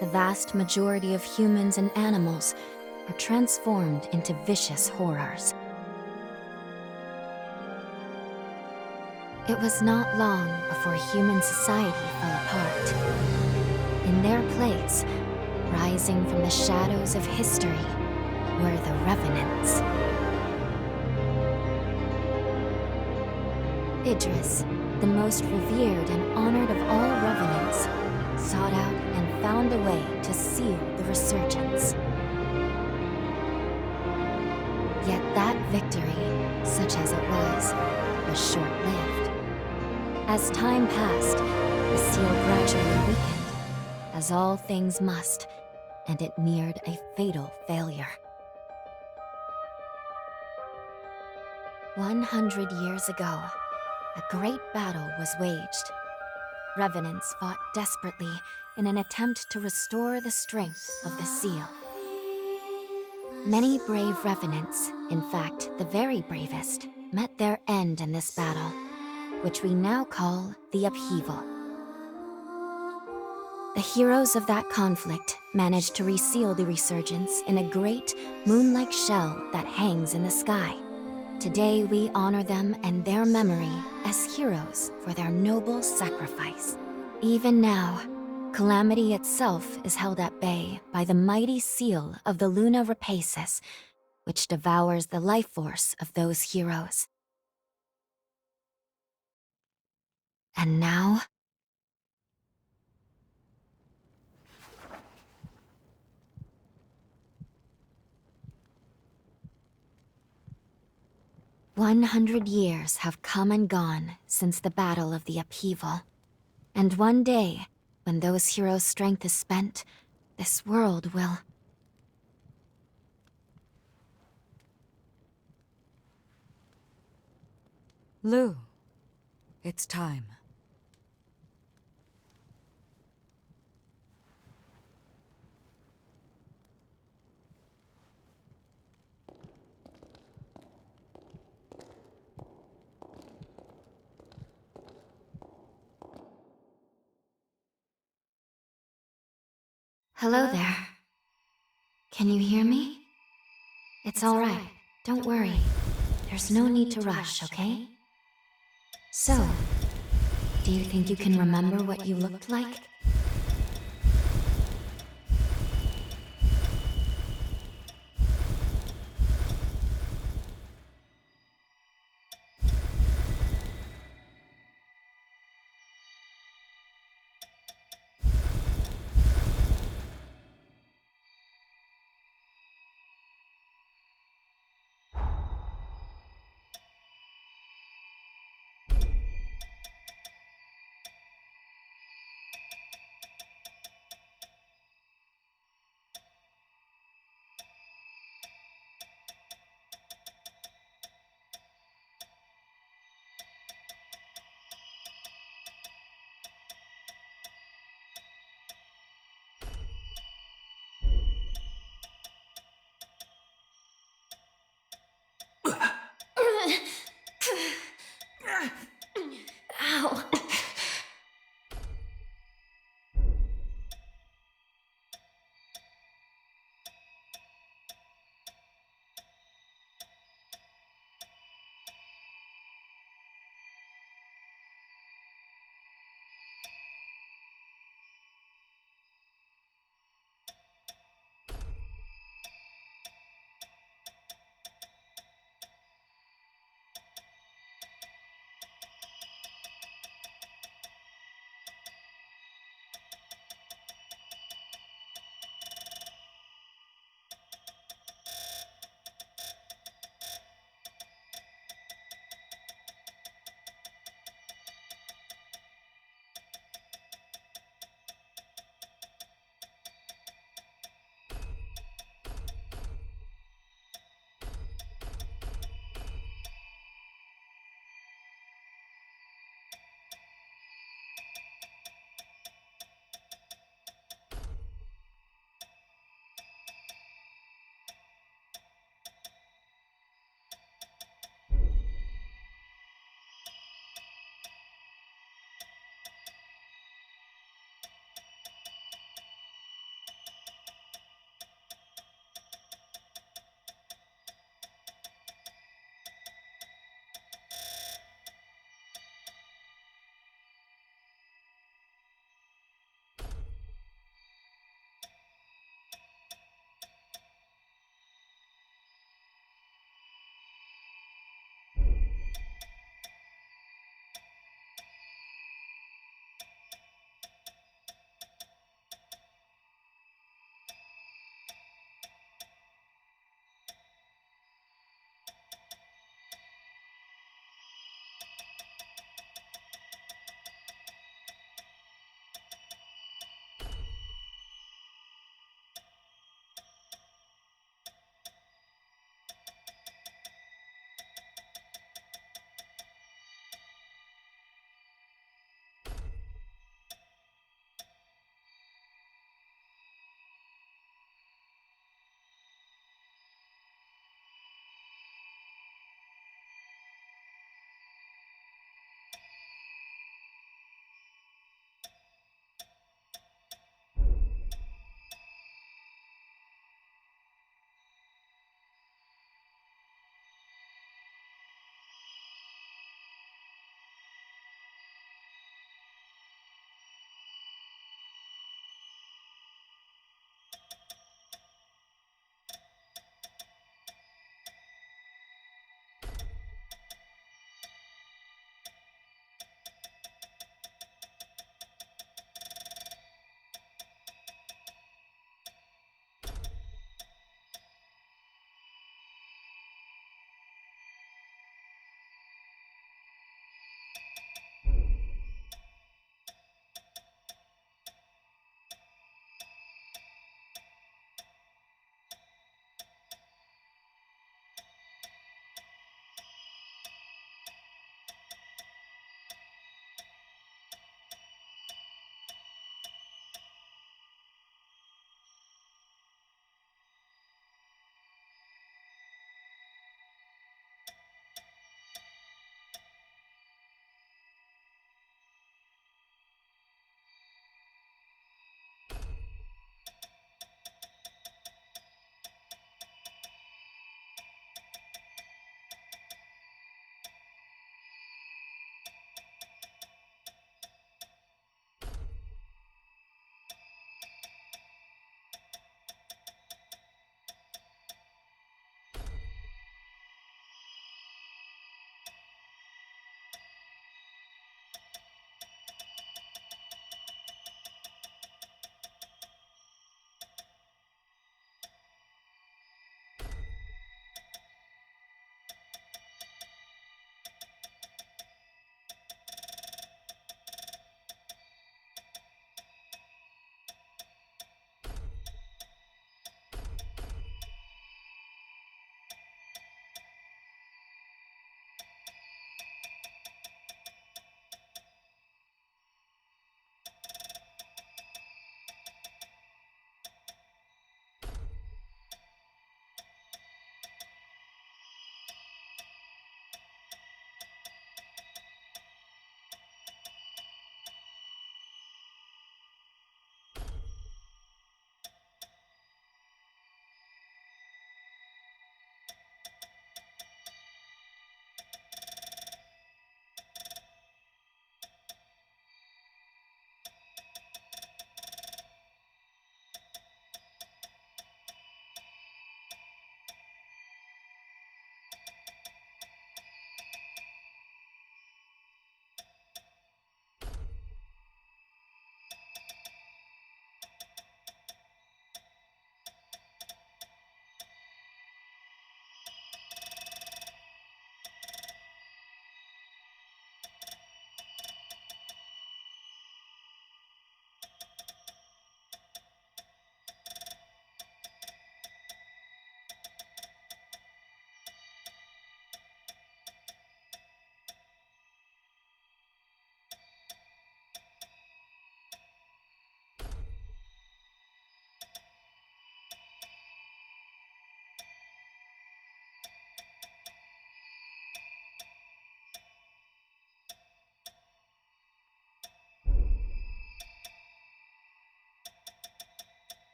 the vast majority of humans and animals are transformed into vicious horrors. It was not long before human society fell apart. In their place, rising from the shadows of history, were the Revenants. Idris, the most revered and honored of all Revenants, sought out and found a way to seal the resurgence. Yet that victory, such as it was short-lived. As time passed, the seal gradually weakened, as all things must, and it neared a fatal failure. 100 years ago, a great battle was waged. Revenants fought desperately in an attempt to restore the strength of the seal. Many brave Revenants, in fact the very bravest, met their end in this battle, which we now call the Upheaval. The heroes of that conflict managed to reseal the resurgence in a great, moon-like shell that hangs in the sky. Today we honor them and their memory as heroes for their noble sacrifice. Even now, Calamity itself is held at bay by the mighty seal of the Luna Rapaces, which devours the life force of those heroes. And now... "100 years have come and gone since the Battle of the Upheaval. And one day, when those heroes' strength is spent, this world will..." Lou, it's time. Hello there. Can you hear me? It's all right. Don't worry. There's no need to rush, okay? So, do you think you can remember what you looked like?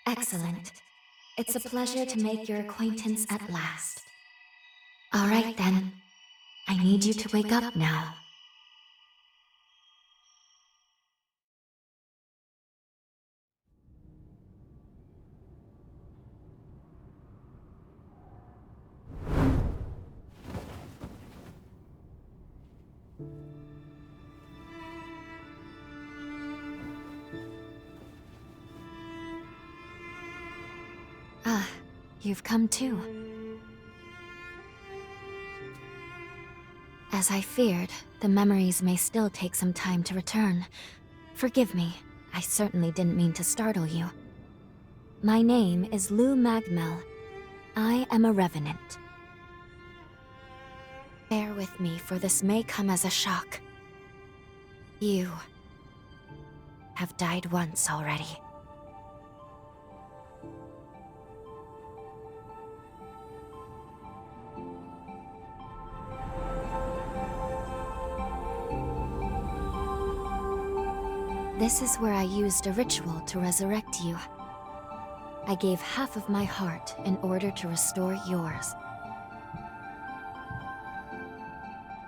Excellent. It's a pleasure to make your acquaintance at last. All right then. I need you to wake up now. Ah, you've come too. As I feared, the memories may still take some time to return. Forgive me, I certainly didn't mean to startle you. My name is Lou Magmel. I am a revenant. Bear with me, for this may come as a shock. You have died once already. This is where I used a ritual to resurrect you. I gave half of my heart in order to restore yours.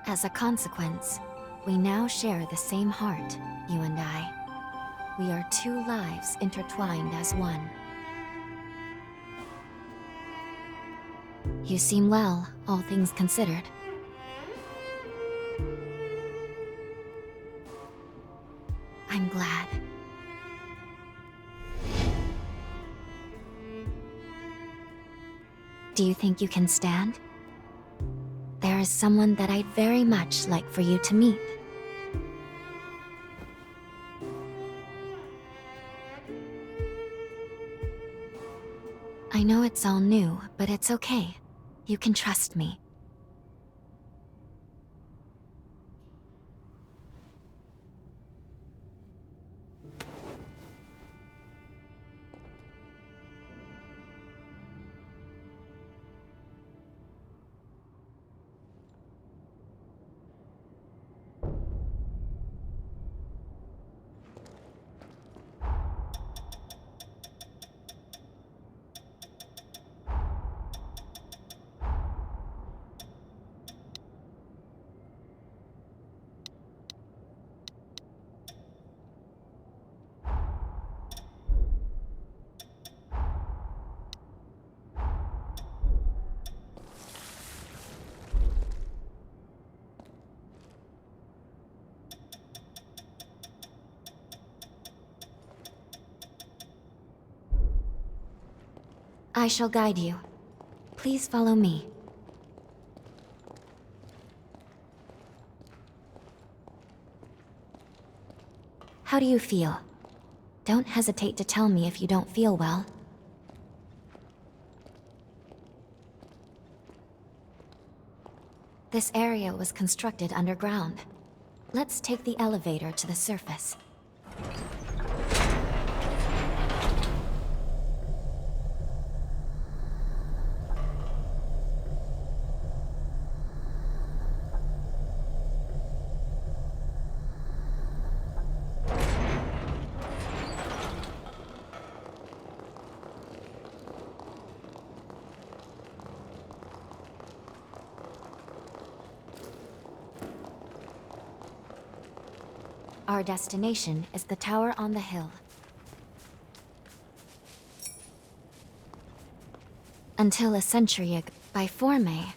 As a consequence, we now share the same heart, you and I. We are two lives intertwined as one. You seem well, all things considered. I'm glad. Do you think you can stand? There is someone that I'd very much like for you to meet. I know it's all new, but it's okay. You can trust me. I shall guide you. Please follow me. How do you feel? Don't hesitate to tell me if you don't feel well. This area was constructed underground. Let's take the elevator to the surface. Our destination is the tower on the hill. Until a century ago, by Forme.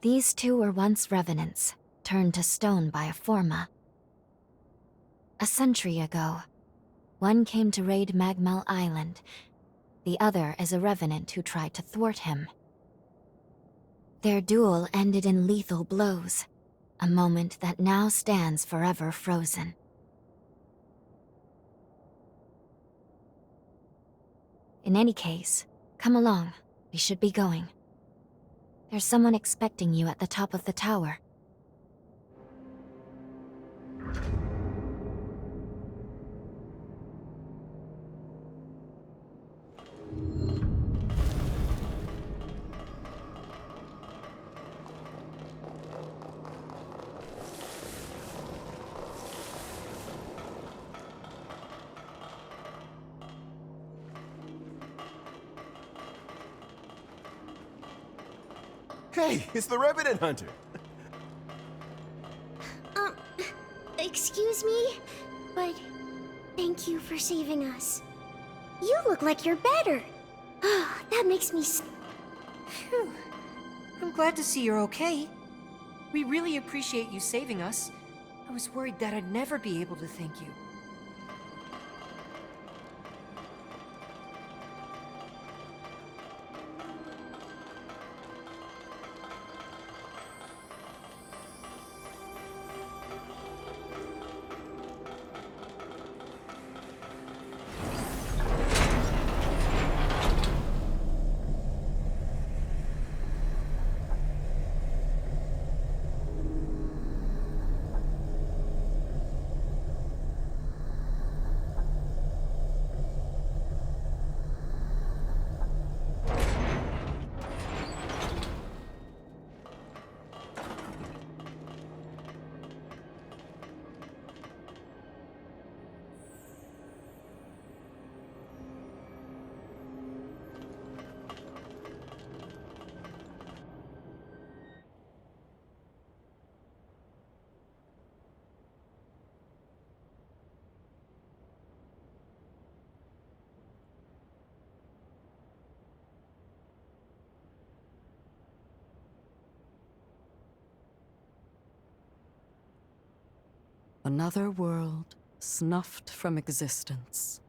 These two were once revenants, turned to stone by a Forma. A century ago, one came to raid Magmel Island, the other is a revenant who tried to thwart him. Their duel ended in lethal blows, a moment that now stands forever frozen. In any case, come along, we should be going. There's someone expecting you at the top of the tower. Hey, it's the Revenant Hunter. Excuse me, but thank you for saving us. You look like you're better. That makes me Phew. I'm glad to see you're okay. We really appreciate you saving us. I was worried that I'd never be able to thank you. Another world snuffed from existence.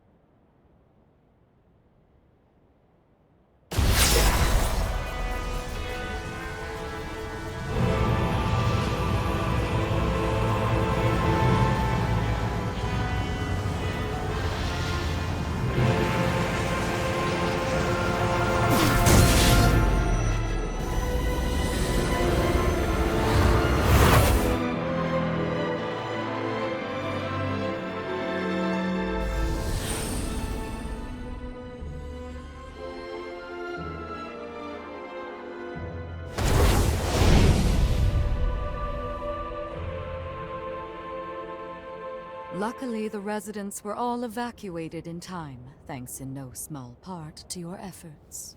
Luckily, the residents were all evacuated in time, thanks in no small part to your efforts.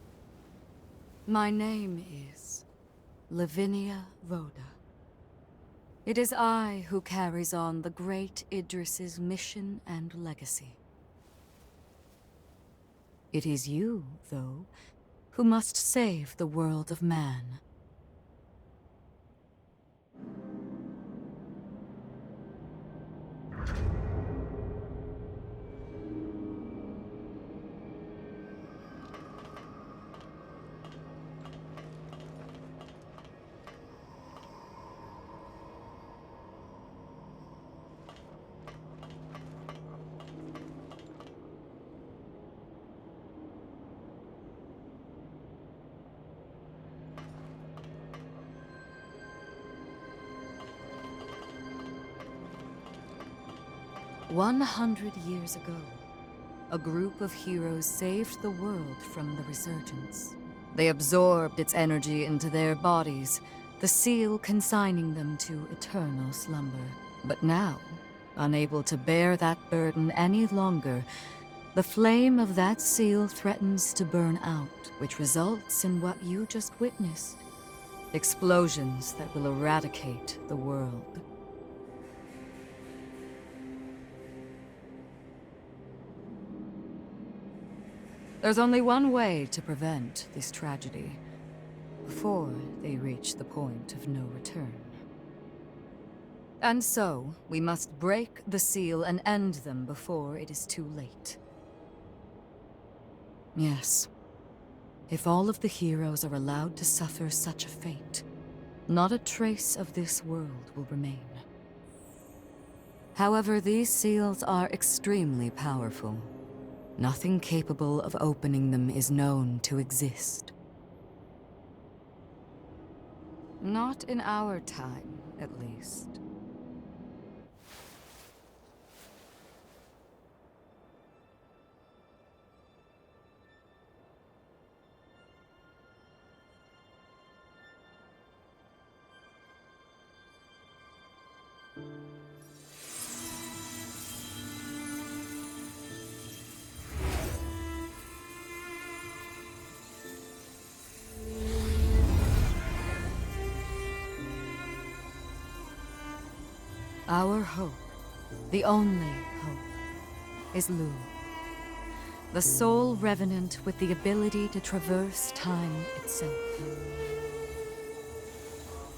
My name is Lavinia Rhoda. It is I who carries on the great Idris's mission and legacy. It is you, though, who must save the world of man. 100 years ago, a group of heroes saved the world from the resurgence. They absorbed its energy into their bodies, the seal consigning them to eternal slumber. But now, unable to bear that burden any longer, the flame of that seal threatens to burn out, which results in what you just witnessed. Explosions that will eradicate the world. There's only one way to prevent this tragedy. before they reach the point of no return. And so, we must break the seal and end them before it is too late. Yes. If all of the heroes are allowed to suffer such a fate, not a trace of this world will remain. However, these seals are extremely powerful. Nothing capable of opening them is known to exist. Not in our time, at least. Our hope, the only hope, is Lu, the sole revenant with the ability to traverse time itself.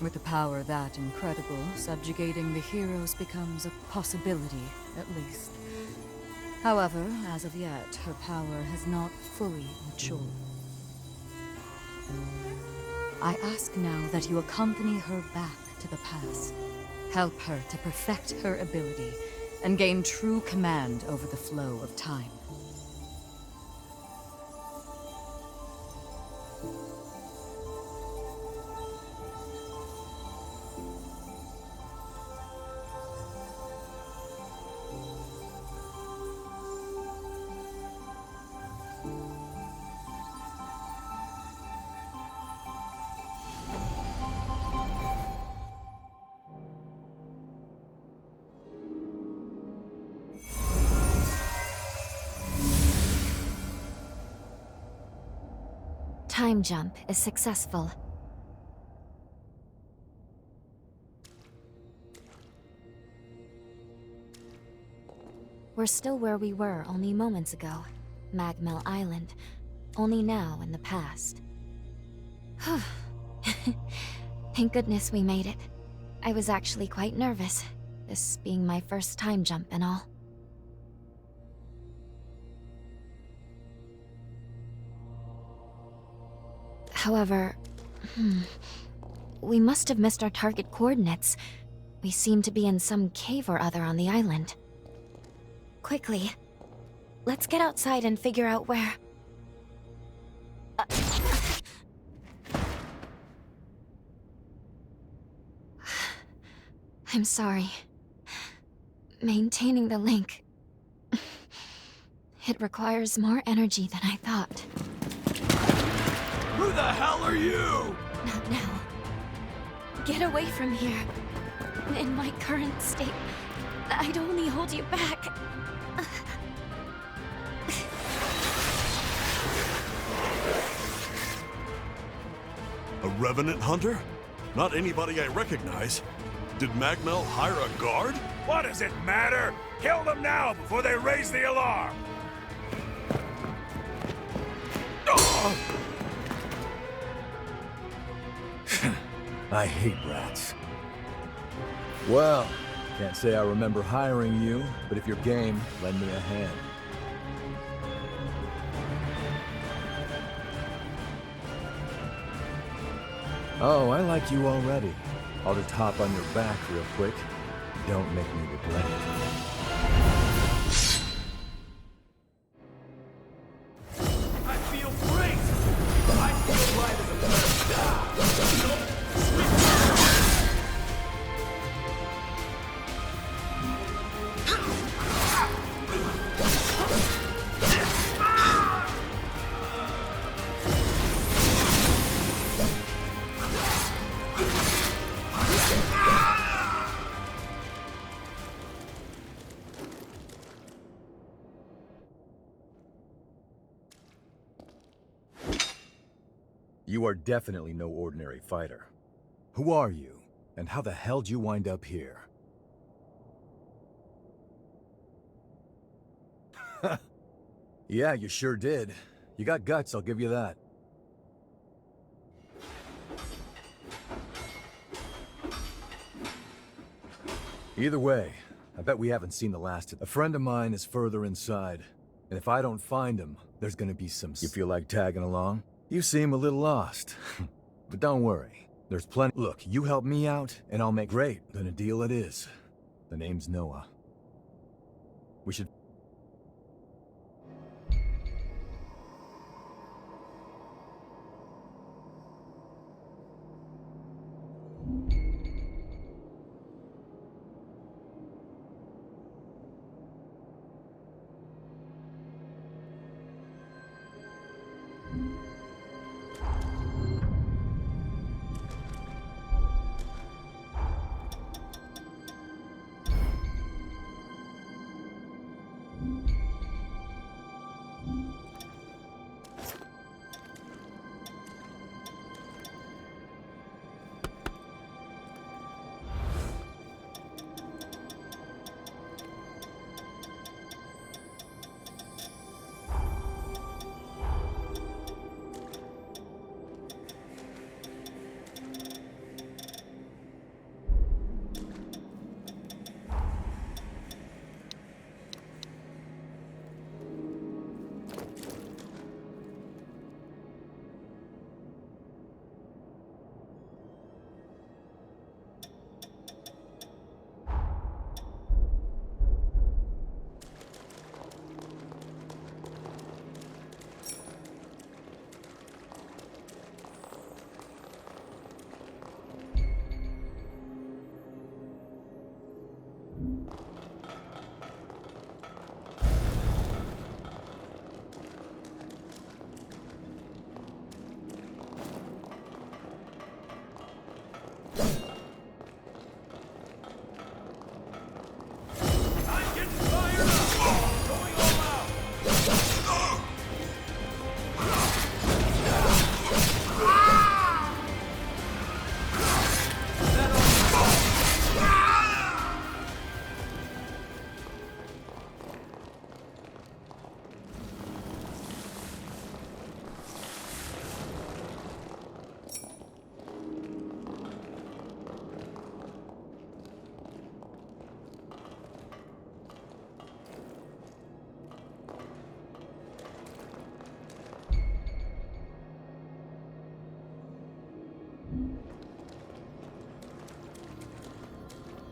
With a power that incredible, subjugating the heroes becomes a possibility, at least. However, as of yet, her power has not fully matured. I ask now that you accompany her back to the past. Help her to perfect her ability and gain true command over the flow of time. Time jump is successful. We're still where we were only moments ago. Magmel Island. Only now in the past. Thank goodness we made it. I was actually quite nervous, this being my first time jump and all. However, we must have missed our target coordinates. We seem to be in some cave or other on the island. Quickly, let's get outside and figure out where... I'm sorry. Maintaining the link... It requires more energy than I thought. Who the hell are you? Not now. Get away from here. In my current state, I'd only hold you back. A revenant hunter? Not anybody I recognize. Did Magmel hire a guard? What does it matter? Kill them now before they raise the alarm! I hate rats. Well, can't say I remember hiring you, but if you're game, lend me a hand. Oh, I like you already. I'll just hop on your back real quick. Don't make me regret it. I feel great! I feel light as a bird. You are definitely no ordinary fighter. Who are you, and how the hell'd you wind up here? Yeah, you sure did. You got guts, I'll give you that. Either way, I bet we haven't seen the last of... A friend of mine is further inside, and if I don't find him, there's gonna be some... You feel like tagging along? You seem a little lost. But don't worry, there's plenty... Look, you help me out, and I'll make... Great, then a deal it is. The name's Noah. We should...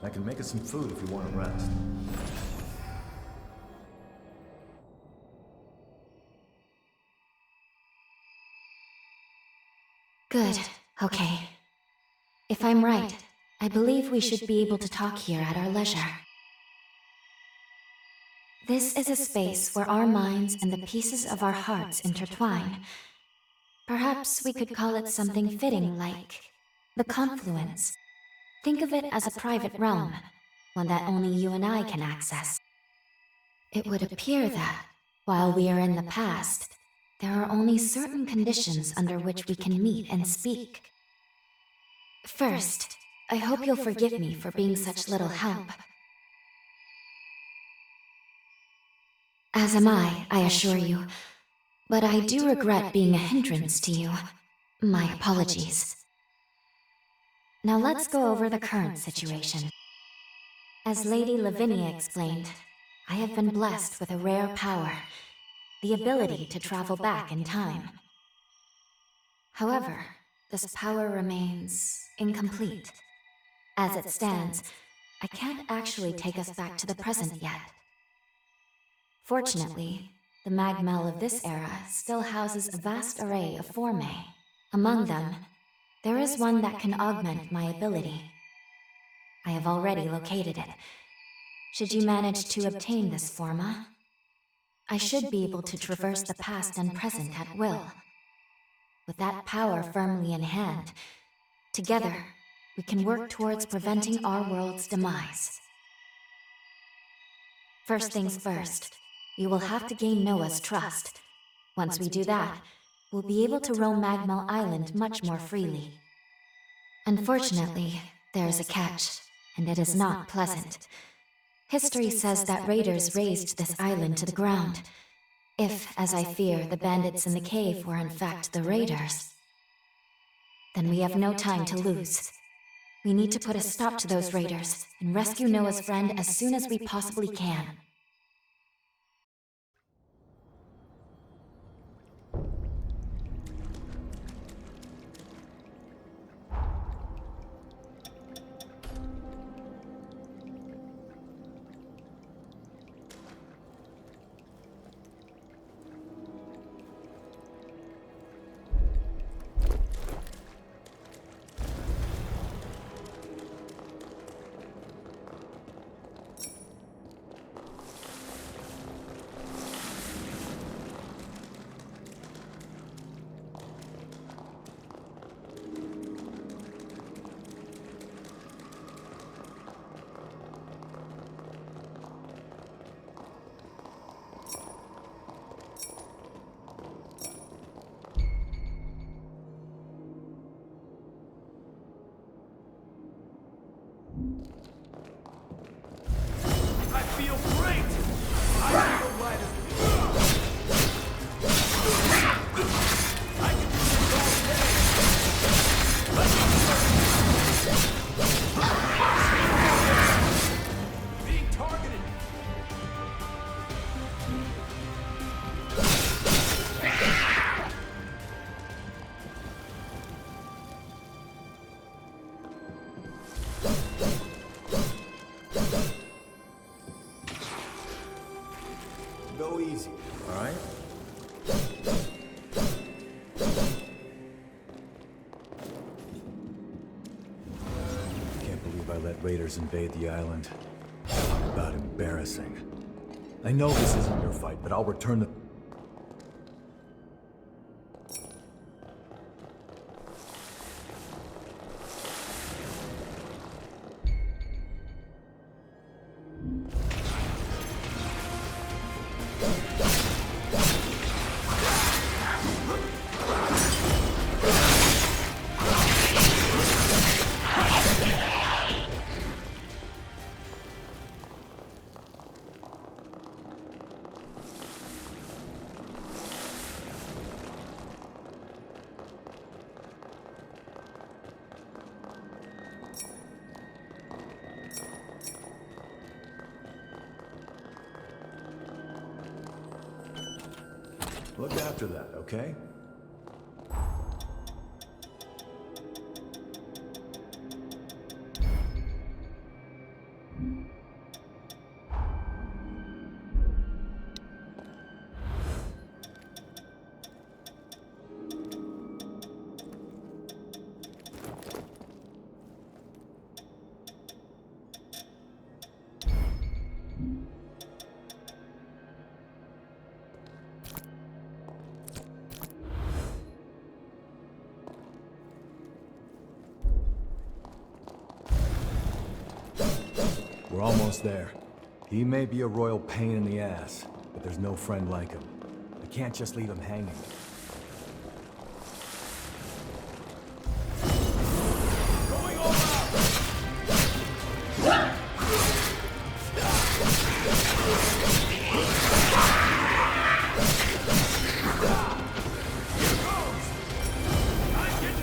I can make us some food if you want to rest. Good. Okay. If I'm right, I believe we should be able to talk here at our leisure. This is a space where our minds and the pieces of our hearts intertwine. Perhaps we could call it something fitting like the confluence. Think of it as a private realm, one that only you and I can access. It would appear that, while we are in the past, there are only certain conditions under which we can meet and speak. First, I hope you'll forgive me for being such little help. As am I assure you. But I do regret being a hindrance to you. My apologies. Now let's go over the current situation. As Lady Lavinia explained, I have been blessed with a rare power, the ability to travel back in time. However, this power remains incomplete. As it stands, I can't actually take us back to the present yet. Fortunately, the magmel of this era still houses a vast array of formae. Among them, there is one that can augment my ability. I have already located it. Should you manage to obtain this forma, I should be able to traverse the past and present at will. With that power firmly in hand, together, we can work towards preventing our world's demise. First things first, we will have to gain Noah's trust. Once we do that, we'll be able to roam Magmel Island much more freely. Unfortunately, there is a catch, and it is not pleasant. History says that raiders razed this island to the ground. If, as I fear, the bandits in the cave were in fact the raiders, then we have no time to lose. We need to put a stop to those raiders and rescue Noah's friend as soon as we possibly can. I feel great! I feel light as I can do this all day! Being targeted! Go easy, all right? Can't believe I let raiders invade the island. Talk about embarrassing. I know this isn't your fight, but I'll return the... Look after that, okay? We're almost there. He may be a royal pain in the ass, but there's no friend like him. I can't just leave him hanging. Going all out! Here goes! I'm getting...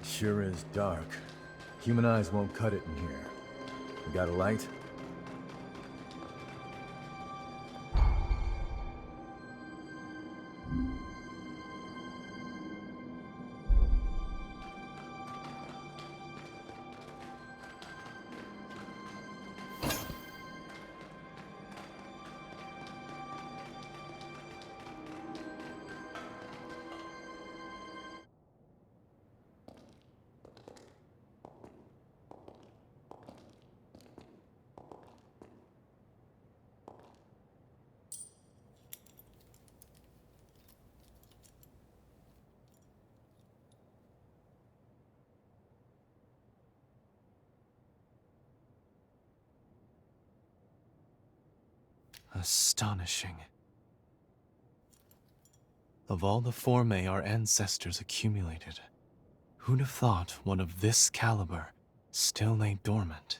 Sure is dark. Human eyes won't cut it in here. You got a light? Astonishing. Of all the formae our ancestors accumulated, who'd have thought one of this caliber still lay dormant?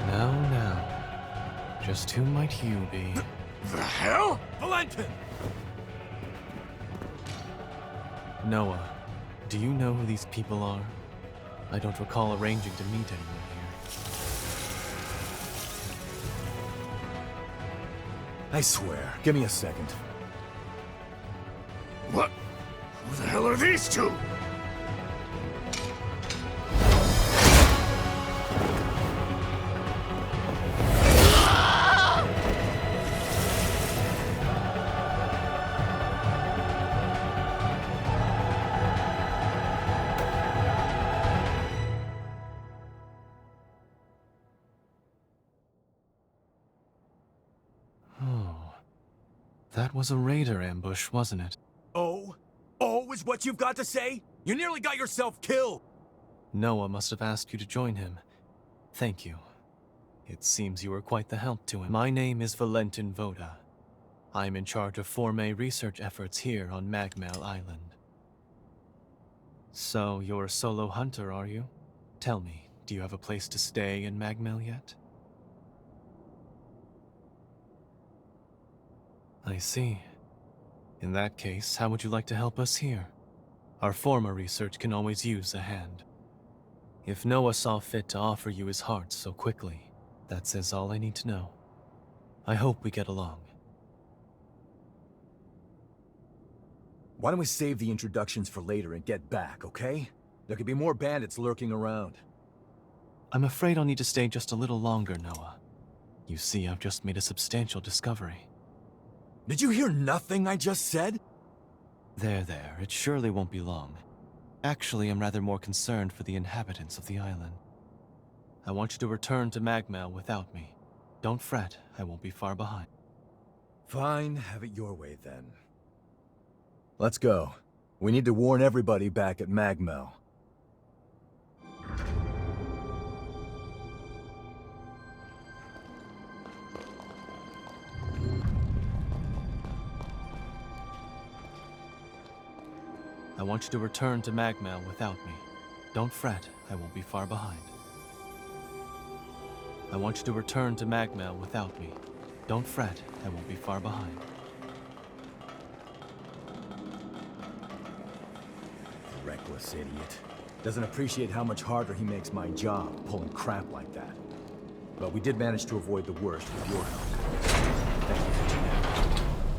Now, just who might you be? The hell? Valentin! Noah, do you know who these people are? I don't recall arranging to meet anyone here. I swear. Give me a second. What? Who the hell are these two? That was a raider ambush, wasn't it? Oh? Oh is what you've got to say? You nearly got yourself killed! Noah must have asked you to join him. Thank you. It seems you were quite the help to him. My name is Valentin Voda. I'm in charge of Forme research efforts here on Magmel Island. So, you're a solo hunter, are you? Tell me, do you have a place to stay in Magmel yet? I see. In that case, how would you like to help us here? Our former research can always use a hand. If Noah saw fit to offer you his heart so quickly, that says all I need to know. I hope we get along. Why don't we save the introductions for later and get back, okay? There could be more bandits lurking around. I'm afraid I'll need to stay just a little longer, Noah. You see, I've just made a substantial discovery. Did you hear nothing I just said? There, it surely won't be long. Actually, I'm rather more concerned for the inhabitants of the island. I want you to return to Magmel without me. Don't fret, I won't be far behind. Fine, have it your way then. Let's go. We need to warn everybody back at Magmel. I want you to return to Magmel without me. Don't fret, I won't be far behind. I want you to return to Magmel without me. Don't fret, I won't be far behind. Reckless idiot. Doesn't appreciate how much harder he makes my job, pulling crap like that. But we did manage to avoid the worst with your help. Thank you for tuning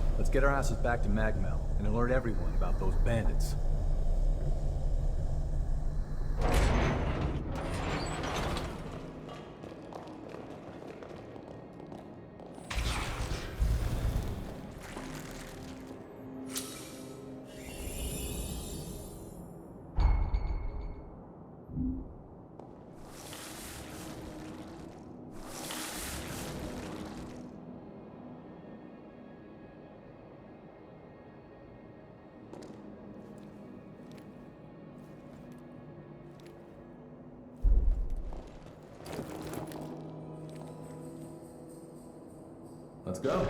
in. Let's get our asses back to Magmel and alert everyone about those bandits. Let's go.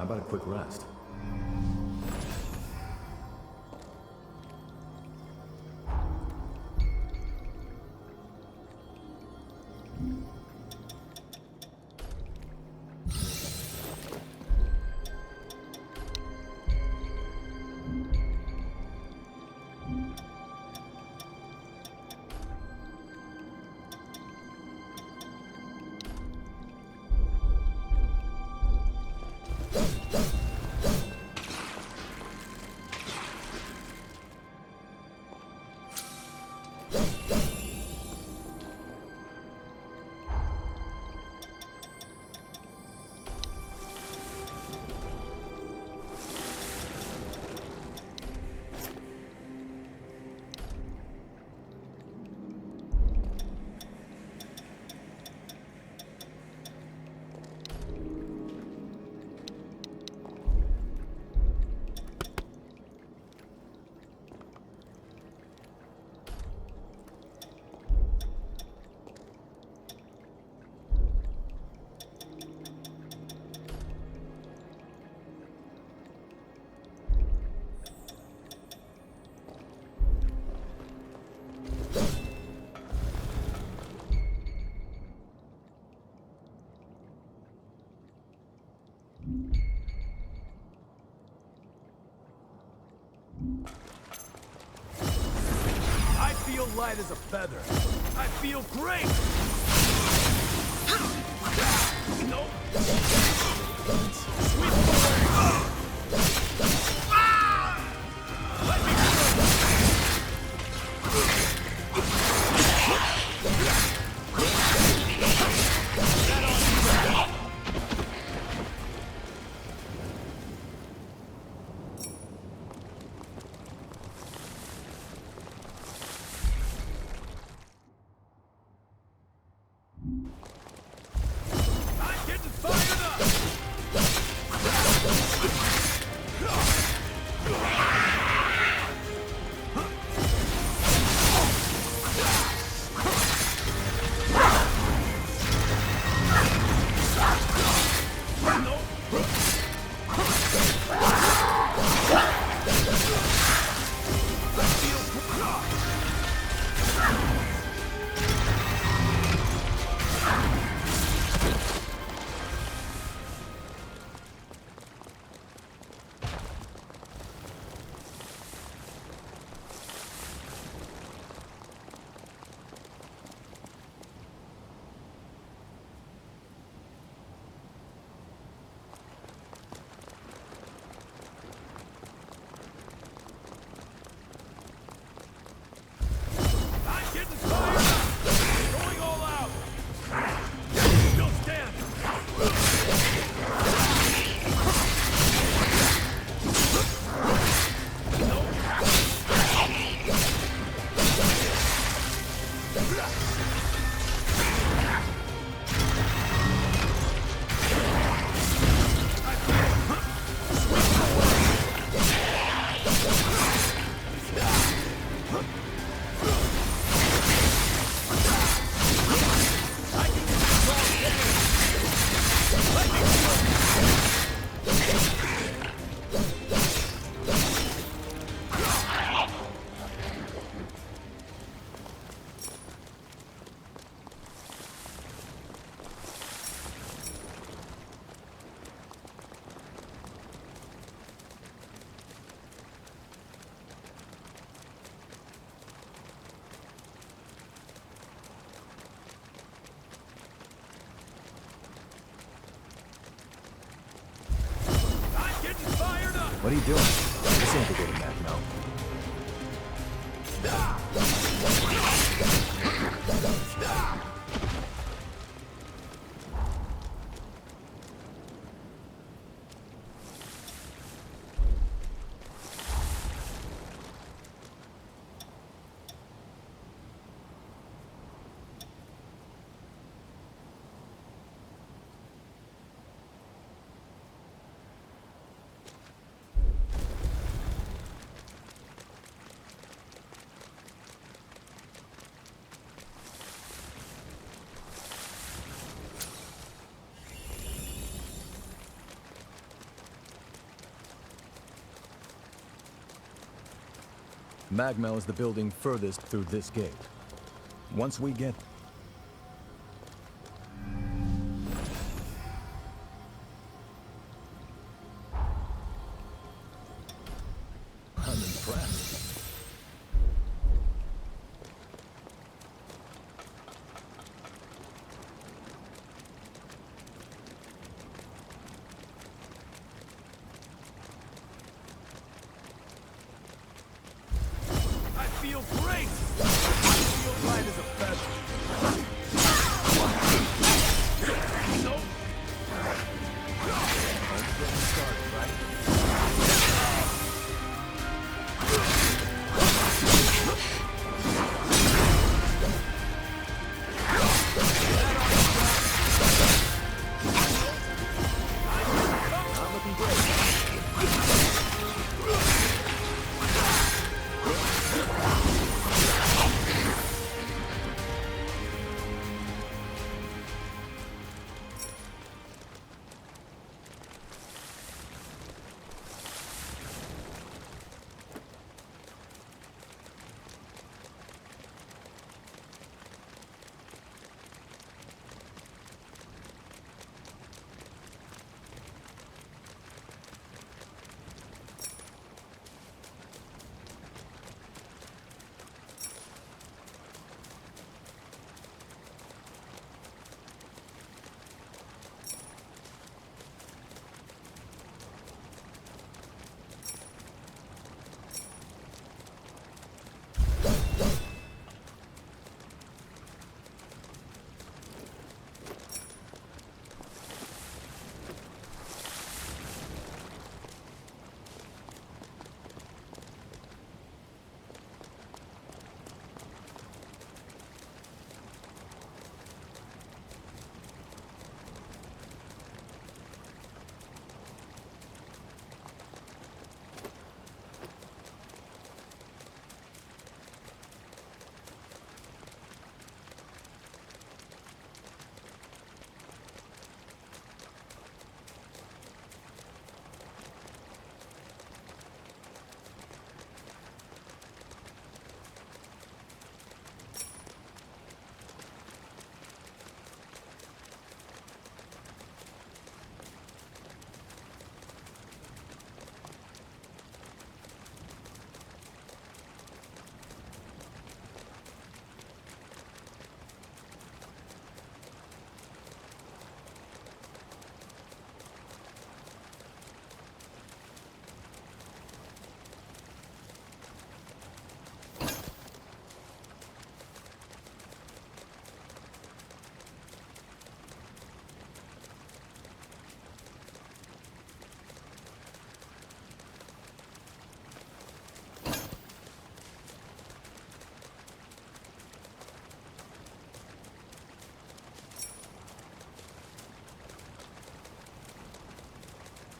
How about a quick rest? I feel light as a feather. I feel great! No! Sweep away! Let me I'm getting fired up! What are you doing? This ain't the way to back, no. Magmel is the building furthest through this gate. Once we get... I'm impressed. I feel great! I feel light as a feather. Nope. Only getting started, right? Not looking great.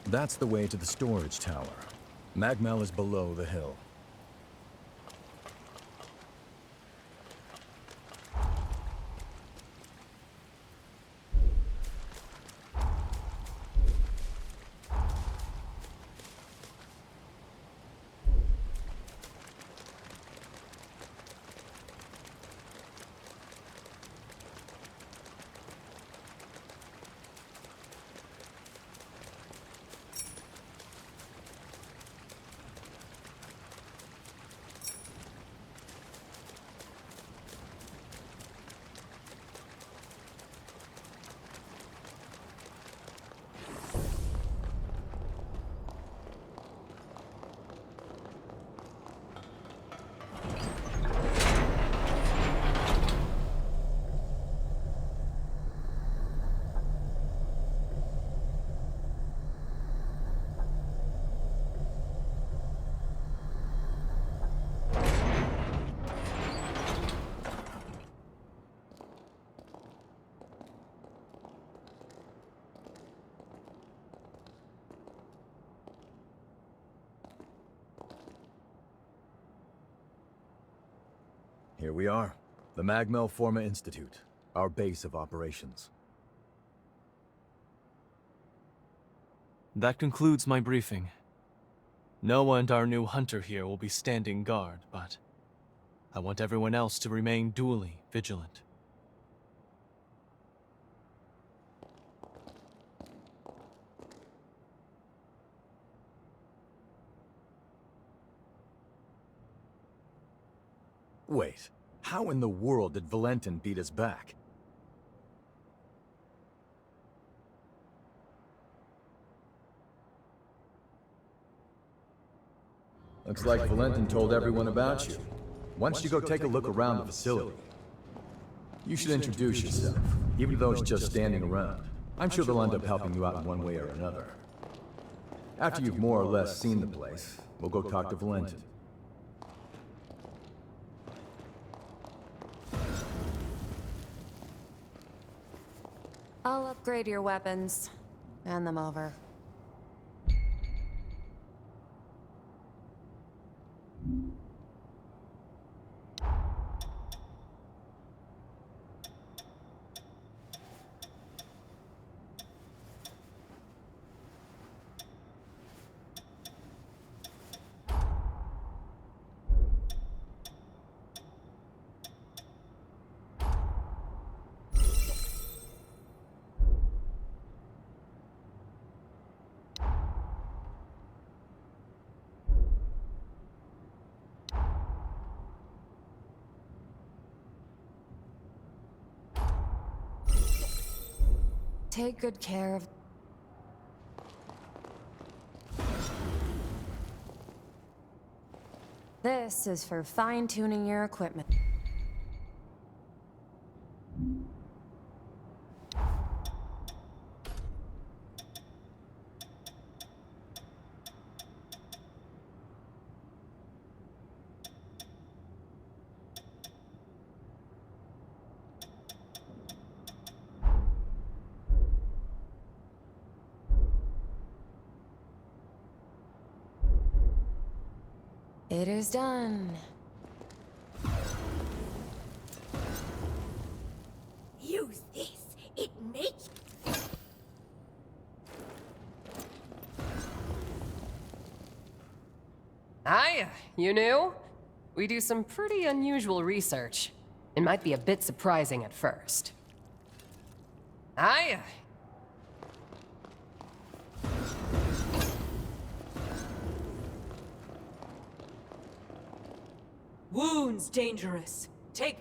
That's the way to the storage tower. Magmel is below the hill. Here we are, the Magmel Forma Institute, our base of operations. That concludes my briefing. Noah and our new hunter here will be standing guard, but I want everyone else to remain duly vigilant. Wait, how in the world did Valentin beat us back? Looks like Valentin told everyone about you. Why don't you go take a look around the facility? You should introduce yourself, even though it's just standing around. I'm sure they'll end up helping you out in one way or another. After you've more or less seen the place, we'll go talk to Valentin. I'll upgrade your weapons. Hand them over. Take good care of... This is for fine-tuning your equipment. It is done. Use this. It makes... Hiya, you new? We do some pretty unusual research. It might be a bit surprising at first. Hiya. Wounds dangerous. Take